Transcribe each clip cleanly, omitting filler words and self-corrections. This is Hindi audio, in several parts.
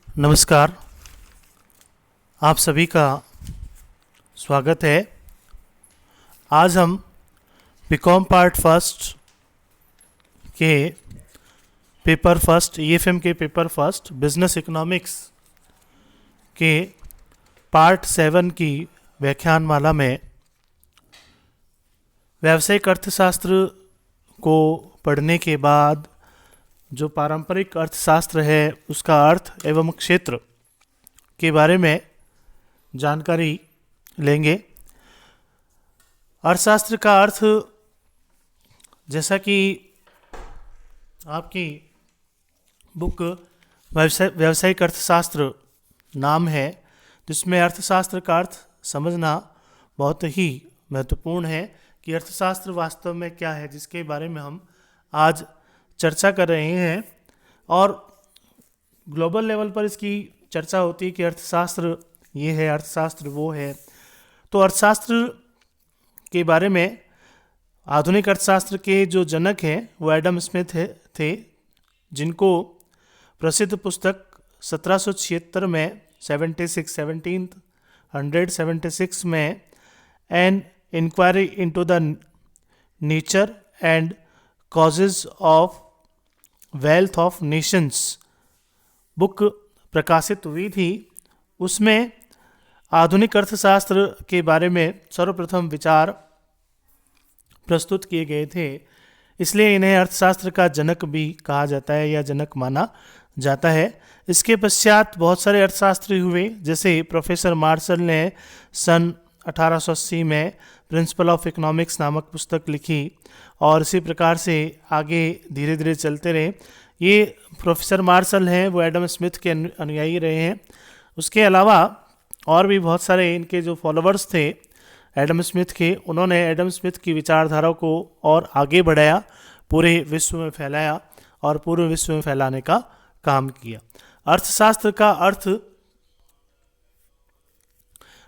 नमस्कार। आप सभी का स्वागत है। आज हम बीकॉम पार्ट फर्स्ट के पेपर फर्स्ट ईएफएम के पेपर फर्स्ट बिजनेस इकोनॉमिक्स के पार्ट 7 की व्याख्यानमाला में व्यावसायिक अर्थशास्त्र को पढ़ने के बाद जो पारंपरिक अर्थशास्त्र है उसका अर्थ एवं क्षेत्र के बारे में जानकारी लेंगे। अर्थशास्त्र का अर्थ, जैसा कि आपकी बुक व्यावसायिक अर्थशास्त्र नाम है, जिसमें अर्थशास्त्र का अर्थ समझना बहुत ही महत्वपूर्ण है कि अर्थशास्त्र वास्तव में क्या है, जिसके बारे में हम आज चर्चा कर रहे हैं। और ग्लोबल लेवल पर इसकी चर्चा होती है कि अर्थशास्त्र ये है, अर्थशास्त्र वो है। तो अर्थशास्त्र के बारे में आधुनिक अर्थशास्त्र के जो जनक हैं वो एडम स्मिथ थे, जिनको प्रसिद्ध पुस्तक 1776 में 1776 में an inquiry into the nature and causes of wealth of nations book प्रकाशित हुई थी। उसमें आधुनिक अर्थशास्त्र के बारे में सर्वप्रथम विचार प्रस्तुत किए गए थे, इसलिए इन्हें अर्थशास्त्र का जनक भी कहा जाता है या जनक माना जाता है। इसके पश्चात बहुत सारे अर्थशास्त्री हुए, जैसे प्रोफेसर मार्शल ने सन 1880 में प्रिंसिपल ऑफ इकोनॉमिक्स नामक पुस्तक लिखी, और इसी प्रकार से आगे धीरे धीरे चलते रहे। ये प्रोफेसर मार्शल हैं, वो एडम स्मिथ के अनुयायी रहे हैं। उसके अलावा और भी बहुत सारे इनके जो फॉलोअर्स थे एडम स्मिथ के, उन्होंने एडम स्मिथ की विचारधारा को और आगे बढ़ाया, पूरे विश्व में फैलाया और पूरे विश्व में फैलाने का काम किया। अर्थशास्त्र का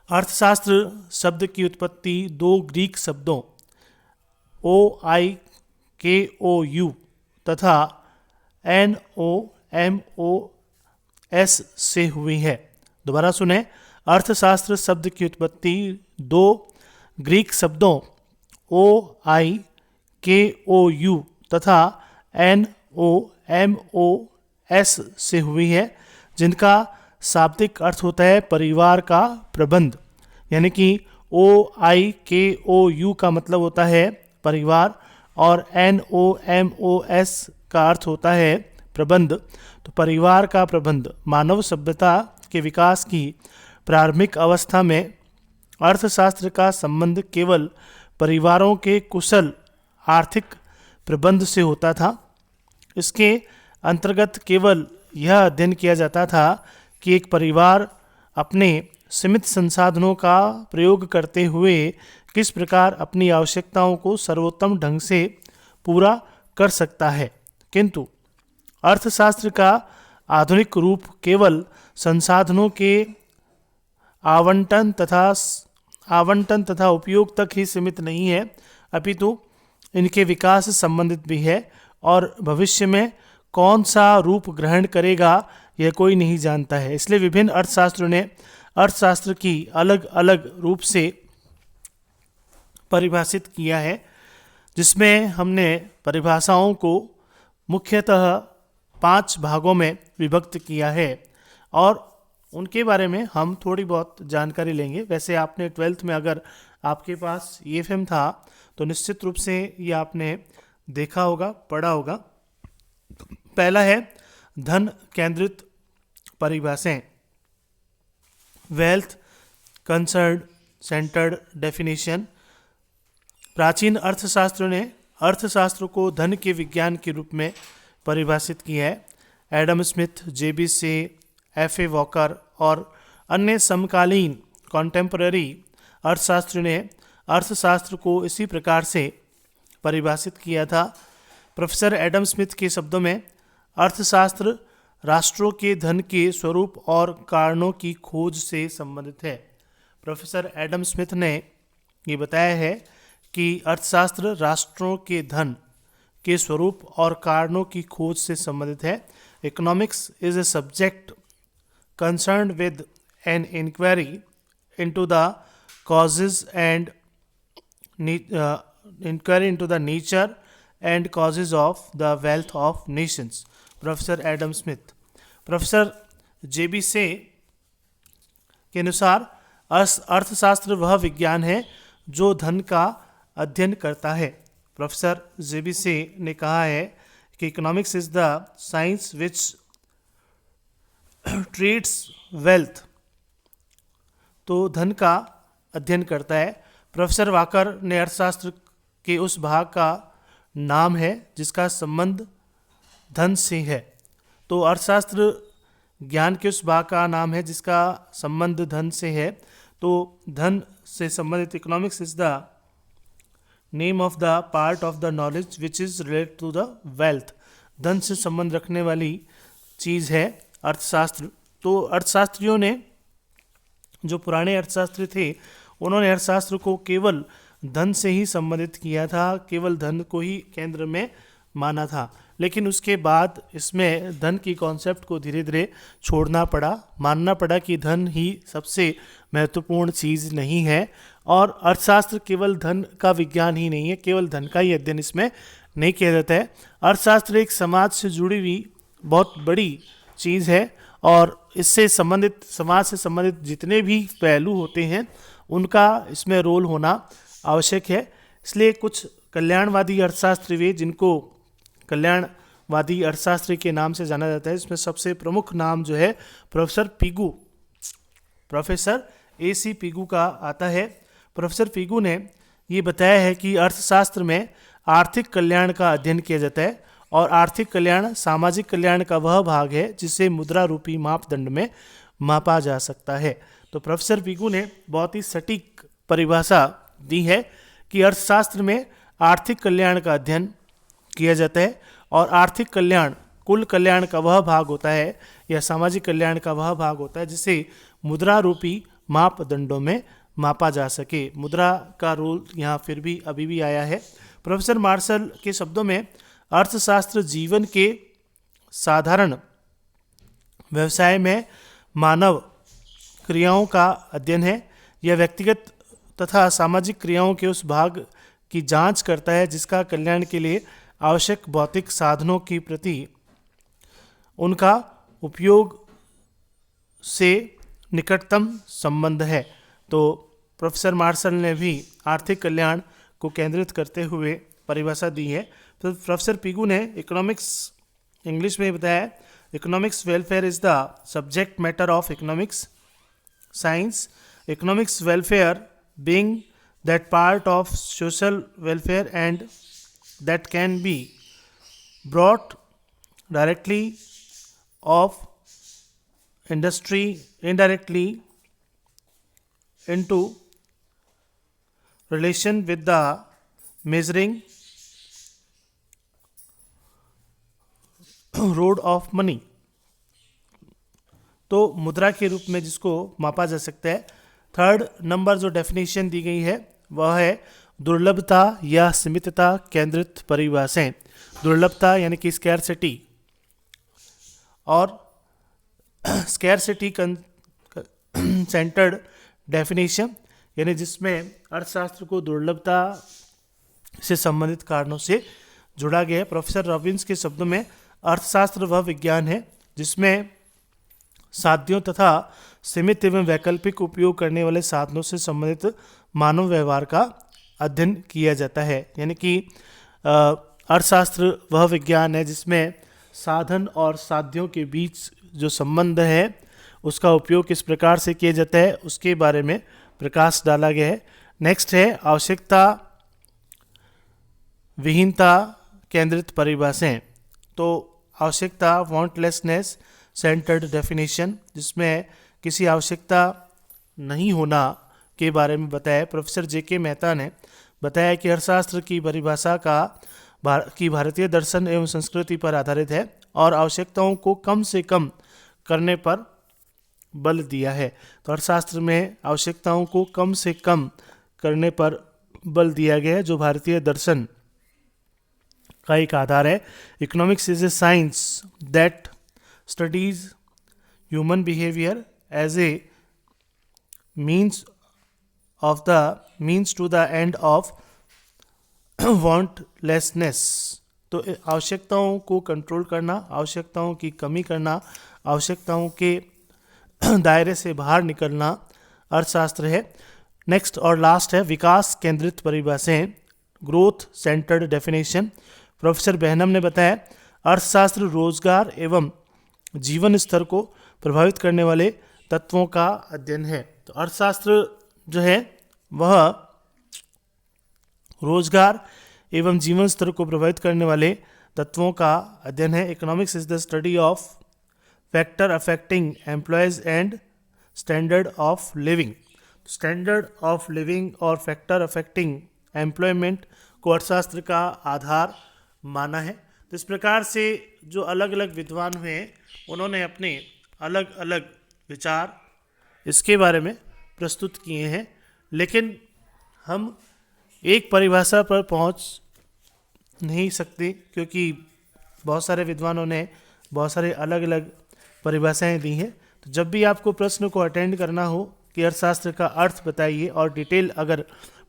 अर्थशास्त्र शब्द की उत्पत्ति दो ग्रीक शब्दों OIKOU तथा NOMOS से हुई है। दोबारा सुने, अर्थशास्त्र शब्द की उत्पत्ति दो ग्रीक शब्दों OIKOU तथा NOMOS से हुई है, जिनका शाब्दिक अर्थ होता है परिवार का प्रबंध। यानी कि OIKOU का मतलब होता है परिवार और NOMOS का अर्थ होता है प्रबंध। तो परिवार का प्रबंध मानव सभ्यता के विकास की प्रारंभिक अवस्था में अर्थशास्त्र का संबंध केवल परिवारों के कुशल आर्थिक प्रबंध से होता था। इसके अंतर्गत केवल यह अध्ययन किया जाता था कि एक परिवार अपने सीमित संसाधनों का प्रयोग करते हुए किस प्रकार अपनी आवश्यकताओं को सर्वोत्तम ढंग से पूरा कर सकता है। किंतु अर्थशास्त्र का आधुनिक रूप केवल संसाधनों के आवंटन तथा उपयोग तक ही सीमित नहीं है, अपितु इनके विकास से संबंधित भी है, और भविष्य में कौन सा रूप ग्रहण करेगा यह कोई नहीं जानता है। इसलिए विभिन्न अर्थशास्त्रों ने अर्थशास्त्र की अलग अलग रूप से परिभाषित किया है, जिसमें हमने परिभाषाओं को मुख्यतः 5 भागों में विभक्त किया है, और उनके बारे में हम थोड़ी बहुत जानकारी लेंगे। वैसे आपने 12th में अगर आपके पास ईएफएम था तो निश्चित रूप से ये आपने देखा होगा, पढ़ा होगा। पहला है धन केंद्रित परिभाषाएं, वेल्थ कंसर्न सेंटर्ड डेफिनेशन। प्राचीन अर्थशास्त्रों ने अर्थशास्त्र को धन के विज्ञान के रूप में परिभाषित किया है। एडम स्मिथ, JB से, FA वॉकर और अन्य समकालीन कॉन्टेम्पररी अर्थशास्त्रियों ने अर्थशास्त्र को इसी प्रकार से परिभाषित किया था। प्रोफेसर एडम स्मिथ के शब्दों में अर्थशास्त्र राष्ट्रों के धन के स्वरूप और कारणों की खोज से संबंधित है। प्रोफेसर एडम स्मिथ ने ये बताया है कि अर्थशास्त्र राष्ट्रों के धन के स्वरूप और कारणों की खोज से संबंधित है। Economics is a subject concerned with an inquiry into the causes and inquiry into the nature and causes of the wealth of nations. Professor Adam Smith. Professor J B Say के अनुसार अर्थशास्त्र वह विज्ञान है जो धन का अध्ययन करता है। प्रोफेसर जेबी से ने कहा है कि economics is the science which treats wealth, तो धन का अध्ययन करता है। प्रोफेसर वाकर ने अर्थशास्त्र के उस भाग का नाम है जिसका संबंध धन से है। तो अर्थशास्त्र ज्ञान के उस भाग का नाम है जिसका संबंध धन से है। तो धन से संबंधित economics is the name of the part of the knowledge which is related to the wealth. धन से संबंध रखने वाली चीज़ है अर्थशास्त्र। तो अर्थशास्त्रियों ने, जो पुराने अर्थशास्त्री थे, उन्होंने अर्थशास्त्र को केवल धन से ही संबंधित किया था, केवल धन को ही केंद्र में माना था। लेकिन उसके बाद इसमें धन की कॉन्सेप्ट को धीरे धीरे छोड़ना पड़ा, मानना पड़ा कि धन ही सबसे महत्वपूर्ण चीज़ नहीं है। और अर्थशास्त्र केवल धन का विज्ञान ही नहीं है, केवल धन का ही अध्ययन इसमें नहीं किया जाता है। अर्थशास्त्र एक समाज से जुड़ी हुई बहुत बड़ी चीज़ है और इससे संबंधित, समाज से संबंधित जितने भी पहलू होते हैं उनका इसमें रोल होना आवश्यक है। इसलिए कुछ कल्याणवादी अर्थशास्त्री वे, जिनको कल्याणवादी अर्थशास्त्री के नाम से जाना जाता है, इसमें सबसे प्रमुख नाम जो है professor Pigou, professor AC Pigou का आता है। प्रोफेसर पीगू ने ये बताया है कि अर्थशास्त्र में आर्थिक कल्याण का अध्ययन किया जाता है और आर्थिक कल्याण सामाजिक कल्याण का वह भाग है जिसे मुद्रा रूपी मापदंड में मापा जा सकता है। तो प्रोफेसर पीगू ने बहुत ही सटीक परिभाषा दी है कि अर्थशास्त्र में आर्थिक कल्याण का अध्ययन किया जाता है और आर्थिक कल्याण कुल कल्याण का वह भाग होता है या सामाजिक कल्याण का वह भाग होता है जिसे मुद्रा रूपी मापदंडों में मापा जा सके। मुद्रा का रोल यहाँ फिर भी अभी भी आया है। प्रोफेसर मार्शल के शब्दों में अर्थशास्त्र जीवन के साधारण व्यवसाय में मानव क्रियाओं का अध्ययन है। यह व्यक्तिगत तथा सामाजिक क्रियाओं के उस भाग की जांच करता है जिसका कल्याण के लिए आवश्यक भौतिक साधनों की प्रति उनका उपयोग से निकटतम संबंध है। तो प्रोफेसर मार्शल ने भी आर्थिक कल्याण को केंद्रित करते हुए परिभाषा दी है। तो प्रोफेसर पीगू ने इकोनॉमिक्स इंग्लिश में बताया, economics welfare is the subject matter of economics science, economics welfare being that part of social welfare and that can be brought directly of industry indirectly into relation with the measuring rod of money। तो मुद्रा के रूप में जिसको मापा जा सकता है। थर्ड नंबर जो डेफिनेशन दी गई है वह है दुर्लभता या सीमितता केंद्रित परिभाषाएं। दुर्लभता यानी कि स्कैरसिटी और स्कैरसिटी सेंटर्ड डेफिनेशन, यानी जिसमें अर्थशास्त्र को दुर्लभता से संबंधित कारणों से जुड़ा गया है। प्रोफेसर रॉबिन्स के शब्दों में अर्थशास्त्र वह विज्ञान है जिसमें साध्यों तथा सीमित एवं वैकल्पिक उपयोग करने वाले साधनों से संबंधित मानव व्यवहार का अध्ययन किया जाता है। यानी कि अर्थशास्त्र वह विज्ञान है जिसमें साधन और साध्यों के बीच जो संबंध है उसका उपयोग किस प्रकार से किया जाता है उसके बारे में प्रकाश डाला गया है। नेक्स्ट है आवश्यकता विहीनता केंद्रित परिभाषाएं। तो आवश्यकता वांटलेसनेस सेंटर्ड डेफिनेशन, जिसमें किसी आवश्यकता नहीं होना के बारे में बताया। प्रोफेसर JK मेहता ने बताया कि अर्थशास्त्र की परिभाषा की भारतीय दर्शन एवं संस्कृति पर आधारित है और आवश्यकताओं को कम से कम करने पर बल दिया है। तो अर्थशास्त्र में आवश्यकताओं को कम से कम करने पर बल दिया गया है जो भारतीय दर्शन का एक आधार है। Economics is a science that studies human behaviour as a means to the end of wantlessness. तो आवश्यकताओं को कंट्रोल करना, आवश्यकताओं की कमी करना, आवश्यकताओं के दायरे से बाहर निकलना अर्थशास्त्र है। नेक्स्ट और लास्ट है विकास केंद्रित परिभाषाएं, ग्रोथ सेंटर्ड डेफिनेशन। प्रोफेसर बेहनम ने बताया अर्थशास्त्र रोजगार एवं जीवन स्तर को प्रभावित करने वाले तत्वों का अध्ययन है। तो अर्थशास्त्र जो है वह रोजगार एवं जीवन स्तर को प्रभावित करने वाले तत्वों का अध्ययन है। Economics is the study of factor affecting employees and standard of living. Standard of living और फैक्टर अफेक्टिंग एम्प्लॉयमेंट को अर्थशास्त्र का आधार माना है। तो इस प्रकार से जो अलग अलग विद्वान हुए उन्होंने अपने अलग अलग विचार इसके बारे में प्रस्तुत किए हैं, लेकिन हम एक परिभाषा पर पहुंच नहीं सकते क्योंकि बहुत सारे विद्वानों ने बहुत सारे अलग अलग परिभाषाएं दी हैं। तो जब भी आपको प्रश्न को अटेंड करना हो कि अर्थशास्त्र का अर्थ बताइए और डिटेल अगर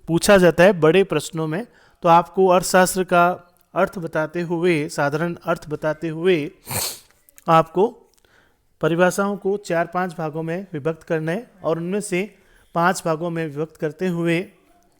पूछा जाता है बड़े प्रश्नों में, तो आपको अर्थशास्त्र का अर्थ बताते हुए, साधारण अर्थ बताते हुए आपको परिभाषाओं को 4-5 भागों में विभक्त करना है और उनमें से 5 भागों में विभक्त करते हुए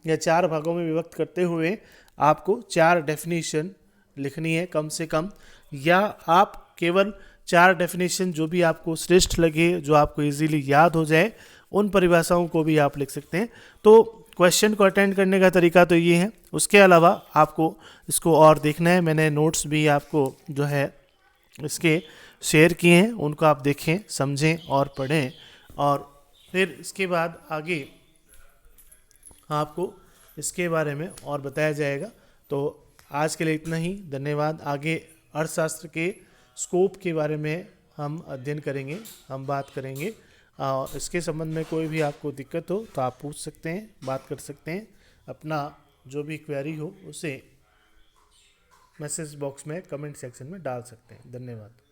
या 4 भागों में विभक्त करते हुए आपको 4 डेफिनेशन लिखनी है कम से कम, या आप केवल 4 डेफिनेशन जो भी आपको श्रेष्ठ लगे, जो आपको इजीली याद हो जाए, उन परिभाषाओं को भी आप लिख सकते हैं। तो क्वेश्चन को अटेंड करने का तरीका तो ये है। उसके अलावा आपको इसको और देखना है, मैंने नोट्स भी आपको जो है इसके शेयर किए हैं, उनको आप देखें, समझें और पढ़ें, और फिर इसके बाद आगे आपको इसके बारे में और बताया जाएगा। तो आज के लिए इतना ही, धन्यवाद। आगे अर्थशास्त्र के स्कोप के बारे में हम अध्ययन करेंगे, हम बात करेंगे। इसके संबंध में कोई भी आपको दिक्कत हो तो आप पूछ सकते हैं, बात कर सकते हैं। अपना जो भी क्वेरी हो उसे मैसेज बॉक्स में, कमेंट सेक्शन में डाल सकते हैं। धन्यवाद।